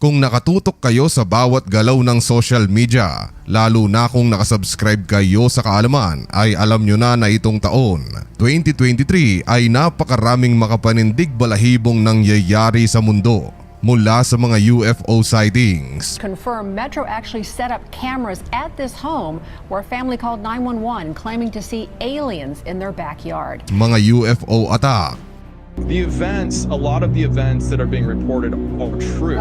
Kung nakatutok kayo sa bawat galaw ng social media, lalo na kung nakasubscribe kayo sa Kaalaman, ay alam nyo na itong taon, 2023 ay napakaraming makapanindig balahibong nangyayari sa mundo. Mula sa mga UFO sightings. Confirmed Metro actually set up cameras at this home where a family called 911 claiming to see aliens in their backyard. Mga UFO attack. The events, a lot of the events that are being reported are true.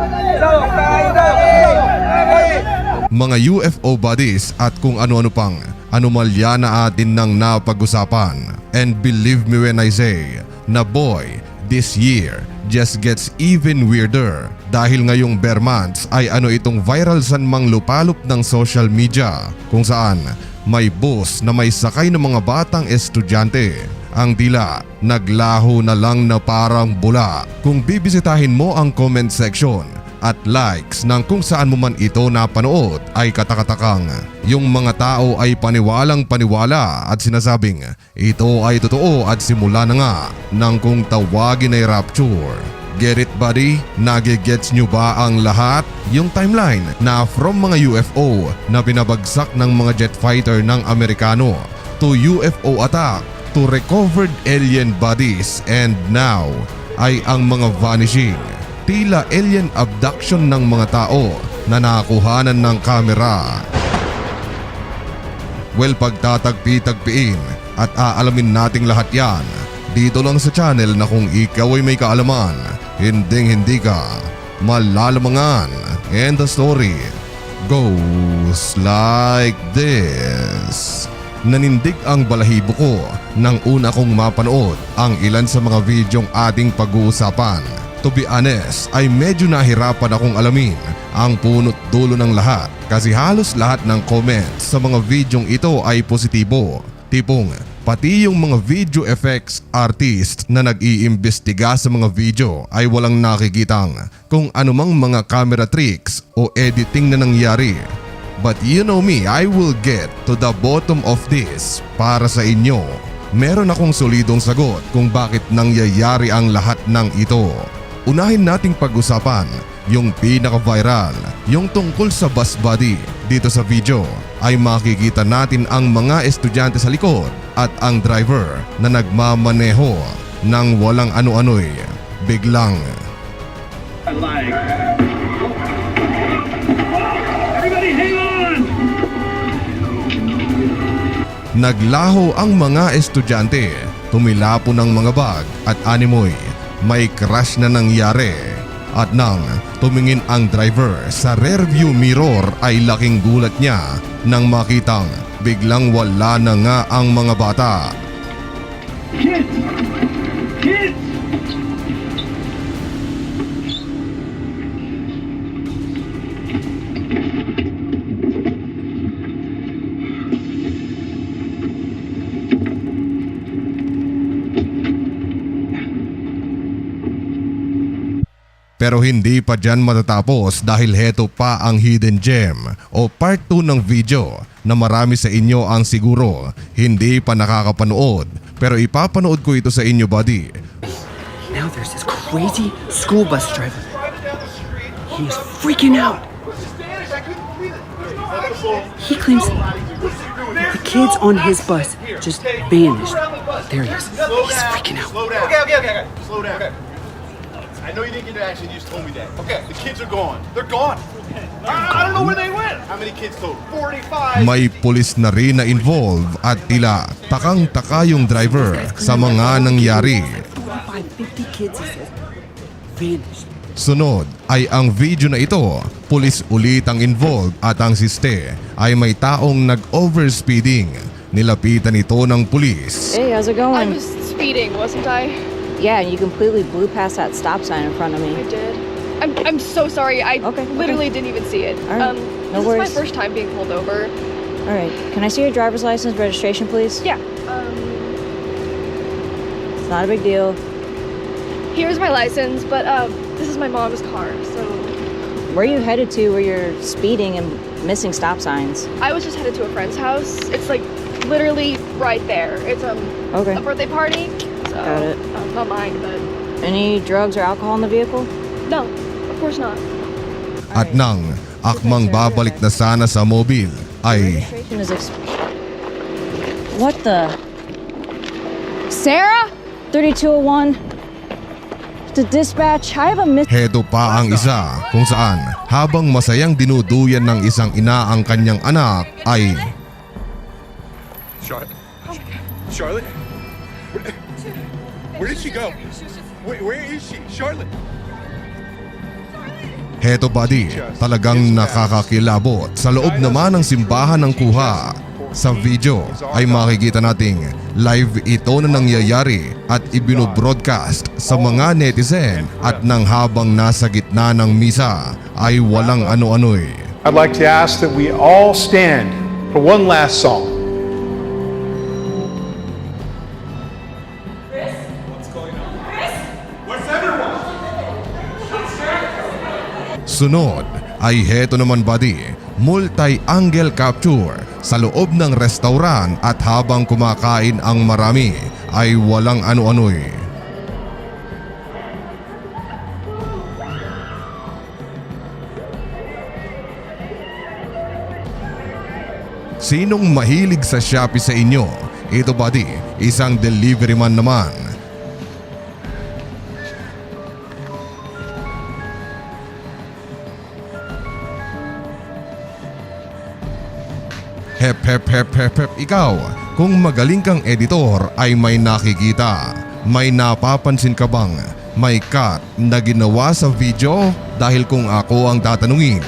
Mga UFO bodies at kung ano-ano pang anomalya na atin nang napag-usapan. And believe me when I say, na boy, this year just gets even weirder dahil ngayong bare months ay itong viral sanmang lupalop ng social media kung saan may bus na may sakay ng mga batang estudyante. Ang tila naglaho na lang na parang bula. Kung bibisitahin mo ang comment section at likes ng kung saan mo man ito napanood ay katakatakang yung mga tao ay paniwalang paniwala at sinasabing ito ay totoo at simula na nga ng kung tawagin ay rapture. Get it buddy? Nagigets nyo ba ang lahat? Yung timeline na from mga UFO na pinabagsak ng mga jet fighter ng Amerikano to UFO attack to recovered alien bodies and now ay ang mga vanishing. Tila alien abduction ng mga tao na nakuhanan ng kamera. Well, pagtatagpi-tagpiin at aalamin nating lahat yan dito lang sa channel na kung ikaw ay may kaalaman, hindi ka malalamangan. And the story goes like this. Nanindig ang balahibo ko nang una kong mapanood ang ilan sa mga videong ating pag-uusapan. To be honest, ay medyo nahirapan akong alamin ang punot dulo ng lahat kasi halos lahat ng comments sa mga videong ito ay positibo. Tipong pati yung mga video effects artist na nag-iimbestiga sa mga video ay walang nakikitang kung anumang mga camera tricks o editing na nangyari. But you know me, I will get to the bottom of this para sa inyo. Meron akong solidong sagot kung bakit nangyayari ang lahat ng ito. Unahin nating pag-usapan yung pinaka-viral, yung tungkol sa bus body. Dito sa video ay makikita natin ang mga estudyante sa likod at ang driver na nagmamaneho ng walang ano-ano'y biglang naglaho ang mga estudyante, tumilapo ng mga bag at animoy. May crash na nangyari at nang tumingin ang driver sa rearview mirror ay laking gulat niya nang makitang biglang wala na nga ang mga bata. Kids! Kids! Pero hindi pa dyan matatapos dahil heto pa ang hidden gem o part 2 ng video na marami sa inyo ang siguro hindi pa nakakapanood pero ipapanood ko ito sa inyo buddy. Now there's this crazy school bus driver. He's freaking out. He claims the kids on his bus just vanished. There he is. He's freaking out. Okay. Slow down. Okay. I know you didn't get the action, you just told me that. Okay, the kids are gone. They're gone. I don't know where they went. How many kids total? 45. May pulis na rin na involved at tila takang-taka yung driver sa mga nangyari. 50 kids, he says, vanished. Sunod ay ang video na ito, pulis ulit ang involved at ang siste ay may taong nag-overspeeding. Nilapitan ito ng pulis. Hey, how's it I going? was speeding, wasn't I? Yeah, you completely blew past that stop sign in front of me. I did. I'm so sorry. I Okay. literally didn't even see it. All right. No this worries. is my first time being pulled over. All right, can I see your driver's license registration, please? Yeah. It's not a big deal. Here's my license, but this is my mom's car. So Where are you headed to where you're speeding and missing stop signs? I was just headed to a friend's house. It's like literally right there. It's Okay. a birthday party. So Got it. not mine, but Any drugs or alcohol in the vehicle? no, of course not. at nang akmang babalik na sana sa mobil ay Registration is What the? Sarah? 3201. The dispatch. I have a miss. heto pa ang isa kung saan habang masayang dinuduyan ng isang ina ang kanyang anak ay Charlotte? Charlotte? Where did she go? Where is she? Charlotte? heto buddy, talagang nakakakilabot. Sa loob naman ng simbahan ng kuha. Sa video ay makikita nating live ito na nangyayari at ibinobroadcast sa mga netizen at nang habang nasa gitna ng misa ay walang ano-ano'y. I'd like to ask that we all stand for one last song. Sunod ay heto naman buddy, multi-angle capture sa loob ng restaurant at habang kumakain ang marami ay walang ano-ano'y. Sinong mahilig sa Shopee sa inyo? Ito buddy, isang delivery man naman. Hep hep hep hep hep ikaw, kung magaling kang editor ay may nakikita. May napapansin ka bang may cut na ginawa sa video? Dahil kung ako ang tatanungin,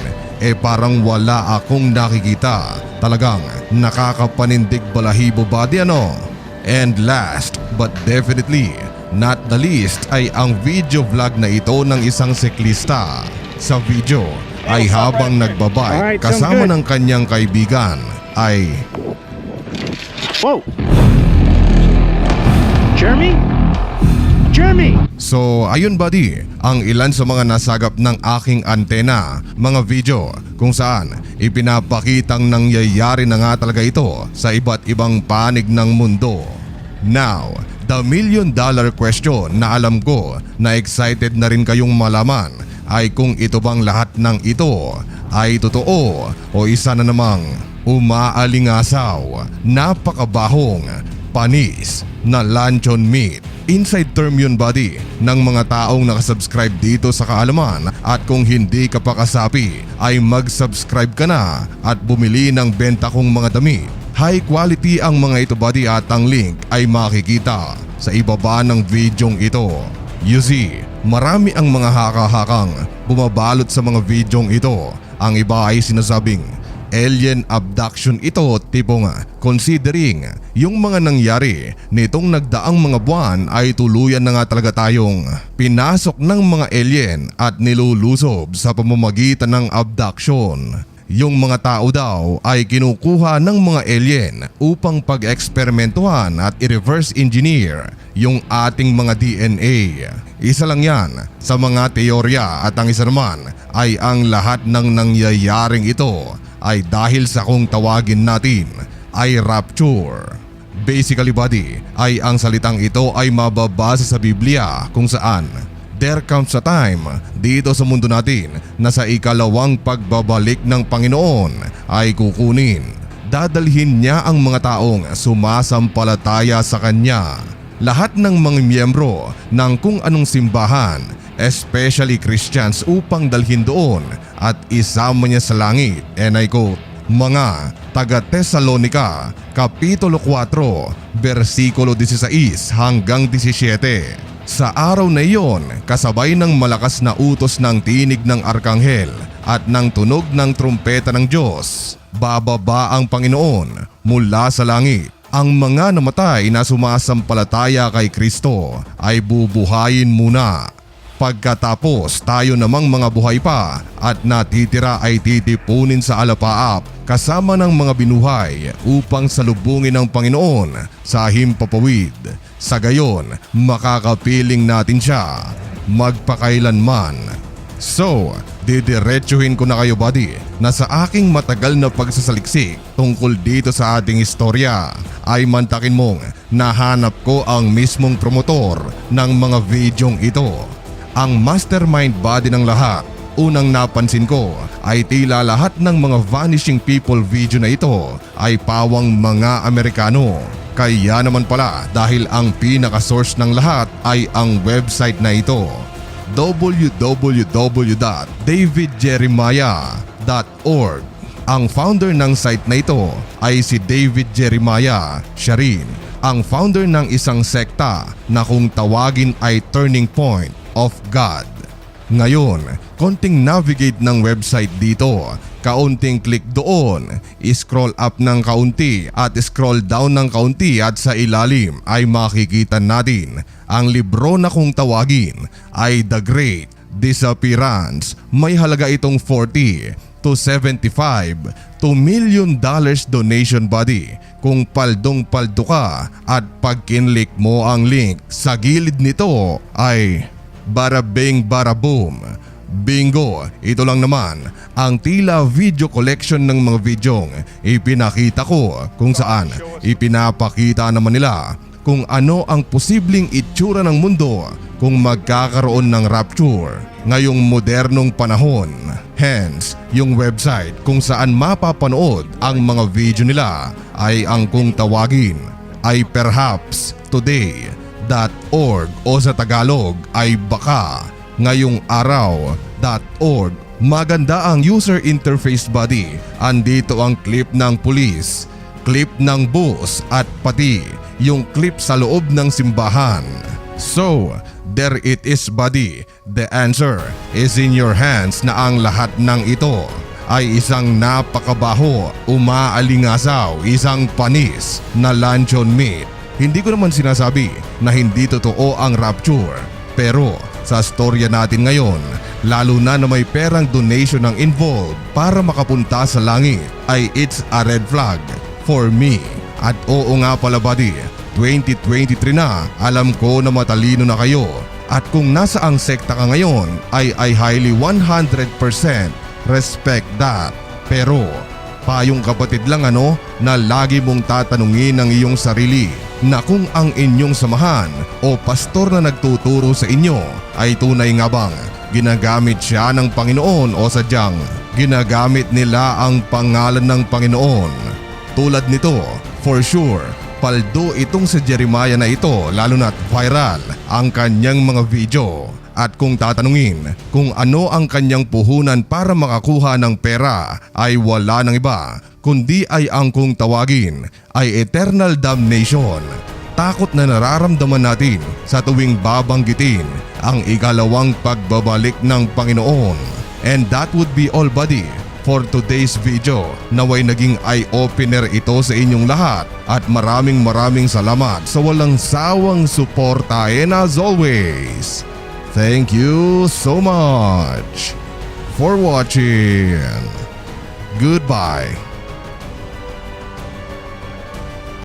parang wala akong nakikita. Talagang nakakapanindig balahibo buddy ano? And last but definitely not the least ay ang video vlog na ito ng isang siklista. Sa video ay habang nagbabike kasama ng kanyang kaibigan ay Whoa! Jeremy? Jeremy! So ayun buddy, ang ilan sa mga nasagap ng aking antena, mga video kung saan ipinapakitang nangyayari na nga talaga ito sa iba't ibang panig ng mundo. Now, the $1,000,000 question na alam ko na excited na rin kayong malaman ay kung ito bang lahat ng ito ay totoo o isa na namang umaalingasaw, napakabahong, panis na luncheon meat. Inside term yun buddy ng mga taong nakasubscribe dito sa Kaalaman at kung hindi ka pa kasapi ay mag-subscribe ka na at bumili ng benta kong mga damit. High quality ang mga ito buddy at ang link ay makikita sa ibaba ng videong ito. You see, marami ang mga haka-hakang bumabalot sa mga videong ito. Ang iba ay sinasabing alien abduction ito, tipong considering yung mga nangyari nitong nagdaang mga buwan ay tuluyan na nga talaga tayong pinasok ng mga alien at nilulusob sa pamamagitan ng abduction. Yung mga tao daw ay kinukuha ng mga alien upang pag-eksperimentuhan at i-reverse engineer yung ating mga DNA. Isa lang yan sa mga teorya at ang isa naman ay ang lahat ng nangyayaring ito ay dahil sa kung tawagin natin ay rapture. Basically buddy, ay ang salitang ito ay mababasa sa Biblia kung saan there comes a time dito sa mundo natin na sa ikalawang pagbabalik ng Panginoon ay kukunin. Dadalhin niya ang mga taong sumasampalataya sa Kanya. Lahat ng mga miyembro ng kung anong simbahan, especially Christians, upang dalhin doon at isama niya sa langit. And I quote, mga taga Tesalonica, Kapitulo 4, versikulo 16 hanggang 17. Sa araw na iyon, kasabay ng malakas na utos ng tinig ng arkanghel at ng tunog ng trumpeta ng Diyos, bababa ang Panginoon mula sa langit. Ang mga namatay na sumasampalataya kay Kristo ay bubuhayin muna. Pagkatapos tayo namang mga buhay pa at natitira ay titipunin sa alapaap kasama ng mga binuhay upang salubungin ang Panginoon sa himpapawid. Sa gayon, makakapiling natin siya magpakailanman. So, didiretsuhin ko na kayo buddy na sa aking matagal na pagsasaliksik tungkol dito sa ating istorya ay mantakin mong nahanap ko ang mismong promotor ng mga videong ito. Ang mastermind buddy ng lahat unang napansin ko ay tila lahat ng mga vanishing people video na ito ay pawang mga Amerikano. Kaya naman pala dahil ang pinaka-source ng lahat ay ang website na ito, www.davidjeremiah.org. Ang founder ng site na ito ay si David Jeremiah. Siya rin ang founder ng isang sekta na kung tawagin ay Turning Point of God. Ngayon, konting navigate ng website dito, kaunting click doon, scroll up ng kaunti at scroll down ng kaunti at sa ilalim ay makikita natin ang libro na kung tawagin ay The Great Disappearance. May halaga itong 40 to 75 to $1 million donation body kung paldong-paldo ka at pag kinlik mo ang link sa gilid nito ay bada bing bada boom. Bingo! Ito lang naman ang tila video collection ng mga videong ipinakita ko kung saan ipinapakita naman nila kung ano ang posibleng itsura ng mundo kung magkakaroon ng rapture ngayong modernong panahon. Hence, yung website kung saan mapapanood ang mga video nila ay ang kung tawagin ay perhapstoday.org o sa Tagalog ay baka ngayong araw.org. Maganda ang user interface body. Andito ang clip ng pulis, clip ng bus at pati yung clip sa loob ng simbahan. So, there it is buddy. The answer is in your hands na ang lahat ng ito ay isang napakabaho, umaalingasaw, isang panis na luncheon meat. Hindi ko naman sinasabi na hindi totoo ang rapture. Pero sa storya natin ngayon, lalo na may perang donation ang involved para makapunta sa langit, ay it's a red flag for me. At oo nga pala buddy, 2023 na, alam ko na matalino na kayo. At kung nasa ang sekta ka ngayon ay highly 100% respect that. Pero payong kapatid lang na lagi mong tatanungin ang iyong sarili na kung ang inyong samahan o pastor na nagtuturo sa inyo ay tunay nga bang ginagamit siya ng Panginoon o sadyang ginagamit nila ang pangalan ng Panginoon. Tulad nito, for sure, paldo itong si Jeremiah na ito lalo na't viral ang kanyang mga video. At kung tatanungin kung ano ang kanyang puhunan para makakuha ng pera ay wala nang iba kundi ay ang kung tawagin ay eternal damnation. Takot na nararamdaman natin sa tuwing babanggitin ang ikalawang pagbabalik ng Panginoon. And that would be all buddy for today's video. Naway naging eye-opener ito sa inyong lahat at maraming salamat sa walang sawang suporta. And as always, thank you so much for watching. Goodbye.